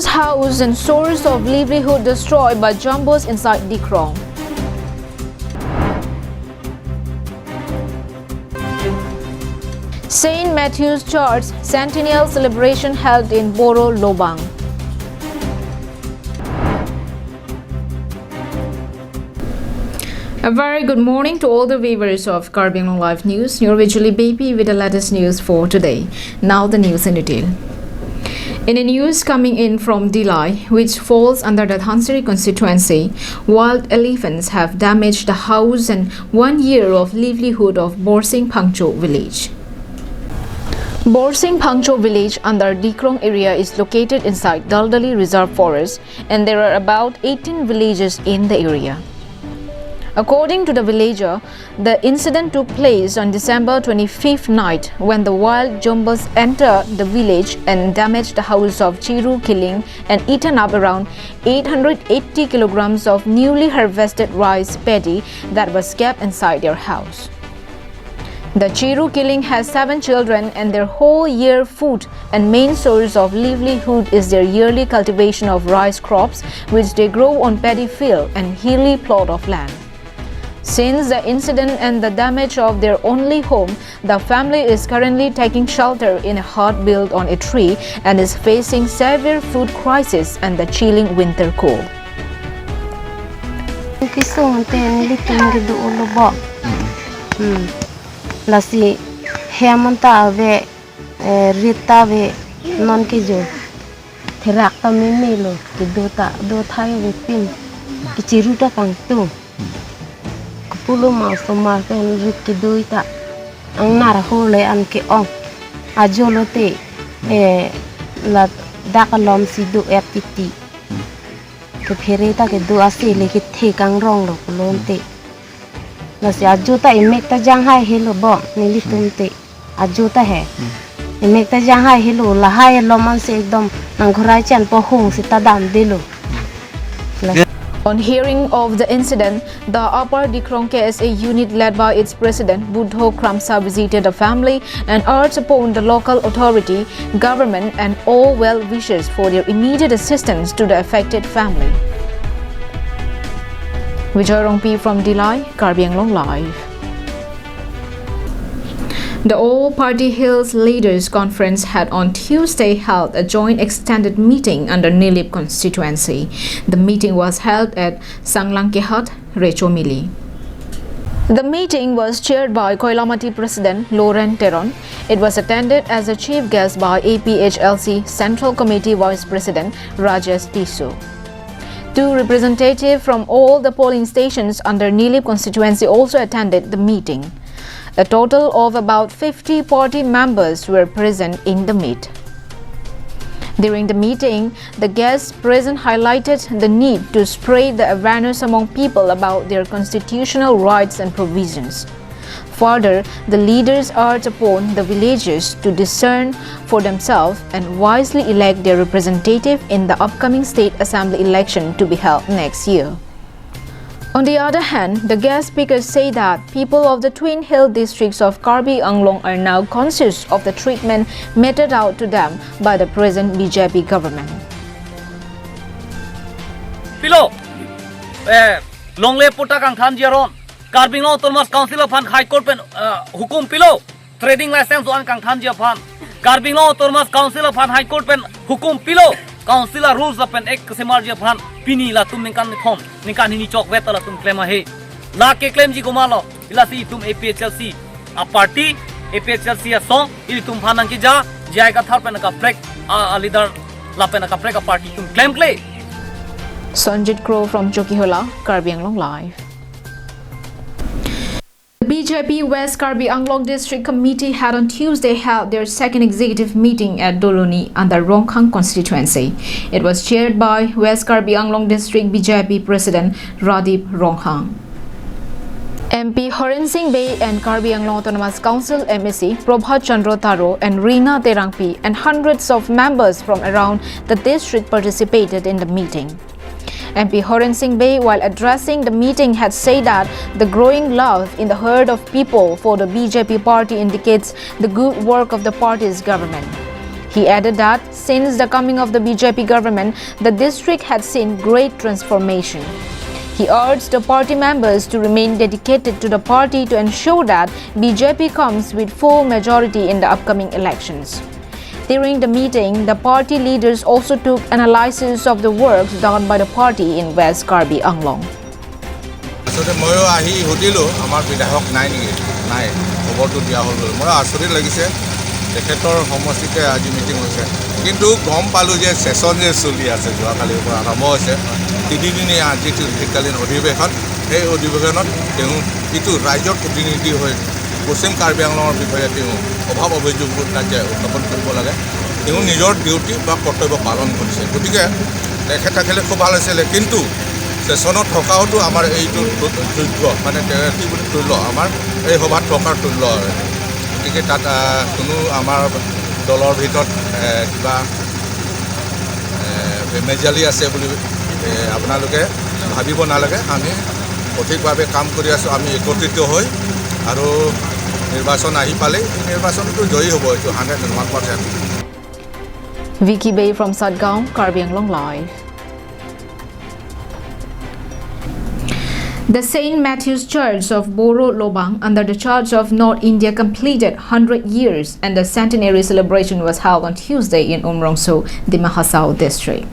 People's house and source of livelihood destroyed by jumbos inside Anglong. St. Matthew's Church Centennial celebration held in Borolobang. A very good morning to all the viewers of Karbi Live News. You're visually baby with the latest news for today. Now the news in detail. In the news coming in from Dilai, which falls under the Dhansiri constituency, wild elephants have damaged the house and 1 year of livelihood of Borsing Phangcho village. Borsing Phangcho village under Anglong area is located inside Daldali Reserve Forest, and there are about 18 villages in the area. According to the villager, the incident took place on December 25th night when the wild jumbos entered the village and damaged the house of Chiru, killing and eaten up around 880 kilograms of newly harvested rice paddy that was kept inside their house. The Chiru killing has 7 children, and their whole year food and main source of livelihood is their yearly cultivation of rice crops, which they grow on paddy field and hilly plot of land. Since the incident and the damage of their only home, the family is currently taking shelter in a hut built on a tree and is facing severe food crisis and the chilling winter cold. Lasi hemanta ave rita ve non ke jo thirak ta me lo ke do thai ve pin ke chiruta kang tu pulo ma so ma ke rit ke do ita ang nara ho le an ke ong ajolo te la dakalom si do etiti ke phereta ke do ase le ke the kang rong lo lon te Nasi ajuta imek ta jang hai hilo bo nili tumte ajuta hai imek ta jang hai hilo lahai loman se ekdom nang ghurai chan po hung si ta dam dilo. On hearing of the incident, the Upper Anglong KSA unit led by its president Budho Kramsa visited the family and urged upon the local authority, government and all well-wishers for their immediate assistance to the affected family. Vijay Rongpi from Dilai, Karbi Live. The All-Party Hills Leaders Conference had on Tuesday held a joint extended meeting under Nilip constituency. The meeting was held at Sanglangkehat, Rechomili. The meeting was chaired by Koilamati President Loren Teron. It was attended as a chief guest by APHLC Central Committee Vice President Rajesh Tisu. 2 representatives from all the polling stations under Nilip constituency also attended the meeting. A total of about 50 party members were present in the meet. During the meeting, the guests present highlighted the need to spread the awareness among people about their constitutional rights and provisions. Further, the leaders urged upon the villagers to discern for themselves and wisely elect their representative in the upcoming state assembly election to be held next year. On the other hand, the guest speakers say that people of the Twin Hill districts of Karbi Anglong are now conscious of the treatment meted out to them by the present BJP government. Pilo, longle puta kang than jaron. Karbi Anglong Thomas Council of High Court pen hukum pilo trading license one kang than japan. Karbi Anglong Thomas Council of High Court pen hukum pilo council rules of pen ek semar japan pini la tum ningkan khom ningkan hini chok weta la tum claim he la ke claim ji gumalo ila si tum APHLC a party APHLC a song ili tum phanang ki ja jayega thar pen ka break a leader la pen ka break a party tum claim play. Sanjit Crow from Jokihola, Karbi Anglong Live. The BJP West Karbi Anglong District Committee had on Tuesday held their second executive meeting at Doloni under Ronghang constituency. It was chaired by West Karbi Anglong District BJP President Radip Ronghang. MP Horen Singh Bey and Karbi Anglong Autonomous Council MEC Prabhat Chandra Taro and Reena Terangpi and hundreds of members from around the district participated in the meeting. MP Horen Singh Bey, while addressing the meeting, had said that the growing love in the herd of people for the BJP party indicates the good work of the party's government. He added that since the coming of the BJP government, the district had seen great transformation. He urged the party members to remain dedicated to the party to ensure that BJP comes with full majority in the upcoming elections. During the meeting, the party leaders also took analysis of the works done by the party in West Karbi, Anglong. ময়ো আহি সুধিলোঁ আমাৰ বিধায়ক নাই নেকি নাই খবৰটো দিয়া হ'ল মই আচৰিত লাগিছে তেখেতৰ সমষ্টিতে আজি মিটিং হৈছে কিন্তু গম পালোঁ যে ছেছন যে চলি আছে যোৱাকালিৰ পৰা আৰম্ভ হৈছে তিনিদিনীয়া যিটো শীতকালীন অধিৱেশন সেই অধিৱেশনত তেওঁ যিটো ৰাইজৰ প্ৰতিনিধি হৈ পশ্চিম কাৰ্বি আংলঙৰ বিষয়ে তেওঁ অভাৱ অভিযোগবোৰ কাৰ্য উত্থাপন কৰিব লাগে তেওঁ নিজৰ ডিউটি বা কৰ্তব্য পালন কৰিছে গতিকে তেখেত থাকিলে খুব ভাল আছিলে কিন্তু ছেছনত থকাওতো আমাৰ এইটো যোগ্য মানে কি বুলি তুল্য আমাৰ এই সভাত থকাৰ তুল্য গতিকে তাত কোনো আমাৰ দলৰ ভিতৰত কিবা মেজালি আছে বুলি আপোনালোকে ভাবিব নালাগে আমি সঠিকভাৱে কাম কৰি আছোঁ আমি একত্ৰিত হৈ আৰু নিৰ্বাচন আহি পালেই নিৰ্বাচনটো জয়ী হ'ব এইটো 101%. Vicky Bay from Satgaon, Karbi Anglong Live. The St. Matthew's Church of Borolobang under the Church of North India completed 100 years and the centenary celebration was held on Tuesday in Umrongso, the Mahasao district.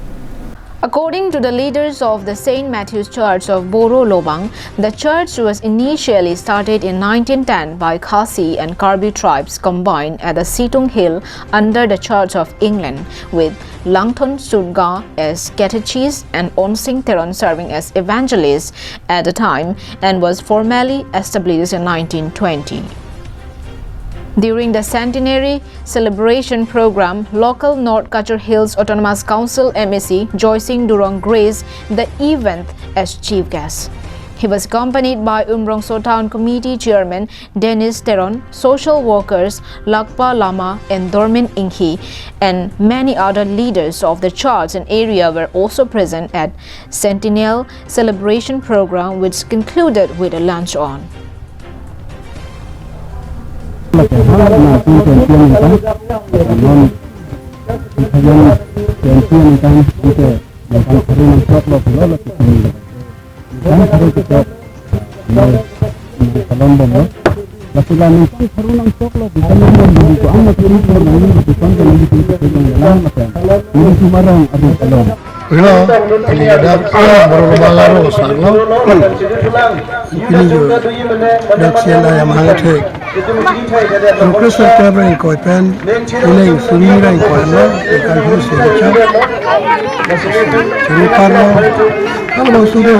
According to the leaders of the St. Matthew's Church of Borolobang, the church was initially started in 1910 by Khasi and Karbi tribes combined at the Situng Hill under the Church of England, with Langton Sudga as catechist and Onsing Theron serving as evangelists at the time and was formally established in 1920. During the centenary celebration program, local North Kachar Hills Autonomous Council MEC Joycing Durong graced the event as chief guest. He was accompanied by Umrongso Town Committee Chairman Dennis Teron, social workers Lakpa Lama and Dormin Inghi, and many other leaders of the church and area were also present at centennial celebration program, which concluded with a lunch on. Hello, ini ada Borolobang Anglong. Ini juga daksiana yang menghangat. Progresor travel in Koipen, ini Sunira in Koipen, dekat Hulu Sejajar. Cerita kalau sudah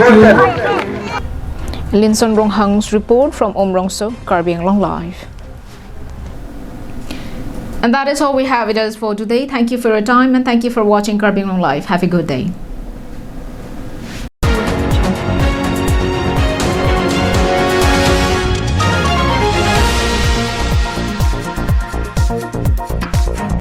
Linson Ronghang's report from Umrongso, Karbi Anglong Live. And that is all we have with us for today. Thank you for your time and thank you for watching Karbi Anglong Live. Have a good day.